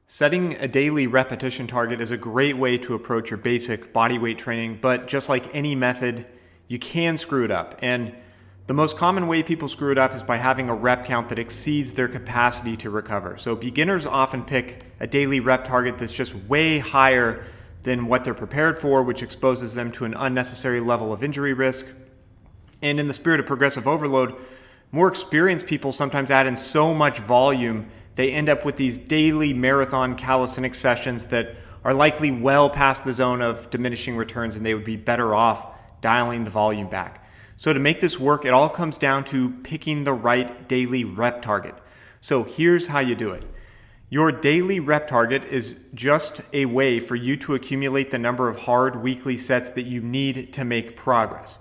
Setting a daily repetition target is a great way to approach your basic body weight training, but just like any method, you can screw it up. And the most common way people screw it up is by having a rep count that exceeds their capacity to recover. So beginners often pick a daily rep target that's just way higher than what they're prepared for, which exposes them to an unnecessary level of injury risk. And in the spirit of progressive overload, more experienced people sometimes add in so much volume, they end up with these daily marathon calisthenics sessions that are likely well past the zone of diminishing returns, and they would be better off dialing the volume back. So to make this work, it all comes down to picking the right daily rep target. So here's how you do it. Your daily rep target is just a way for you to accumulate the number of hard weekly sets that you need to make progress.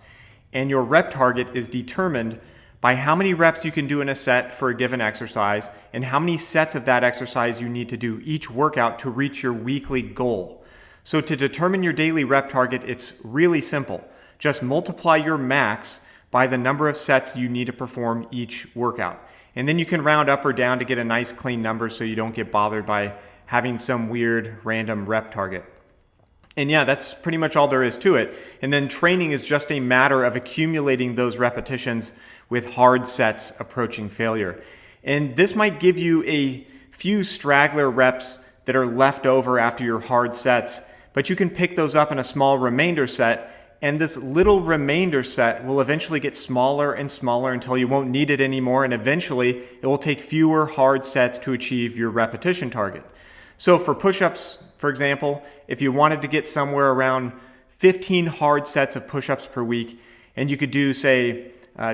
And your rep target is determined by how many reps you can do in a set for a given exercise and how many sets of that exercise you need to do each workout to reach your weekly goal. So to determine your daily rep target, it's really simple. Just multiply your max by the number of sets you need to perform each workout. And then you can round up or down to get a nice clean number so you don't get bothered by having some weird random rep target. And yeah, that's pretty much all there is to it. And then training is just a matter of accumulating those repetitions with hard sets approaching failure. And this might give you a few straggler reps that are left over after your hard sets, but you can pick those up in a small remainder set, and this little remainder set will eventually get smaller and smaller until you won't need it anymore, and eventually it will take fewer hard sets to achieve your repetition target. So for push-ups, for example, if you wanted to get somewhere around 15 hard sets of push-ups per week, and you could do, say,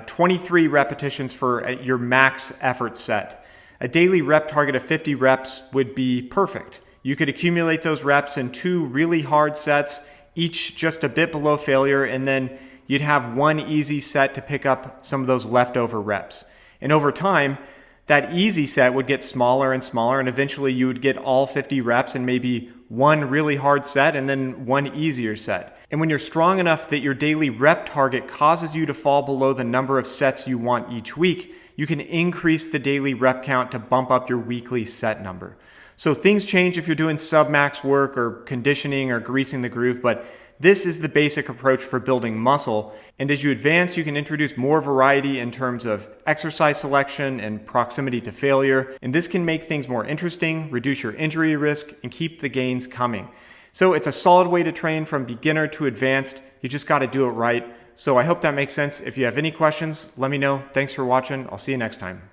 23 repetitions for your max effort set, a daily rep target of 50 reps would be perfect. You could accumulate those reps in 2 really hard sets, each just a bit below failure, and then you'd have one easy set to pick up some of those leftover reps. And over time, that easy set would get smaller and smaller, and eventually you would get all 50 reps and maybe one really hard set and then one easier set. And when you're strong enough that your daily rep target causes you to fall below the number of sets you want each week, you can increase the daily rep count to bump up your weekly set number. So things change if you're doing sub-max work or conditioning or greasing the groove, but this is the basic approach for building muscle. And as you advance, you can introduce more variety in terms of exercise selection and proximity to failure. And this can make things more interesting, reduce your injury risk, and keep the gains coming. So it's a solid way to train from beginner to advanced. You just got to do it right. So I hope that makes sense. If you have any questions, let me know. Thanks for watching. I'll see you next time.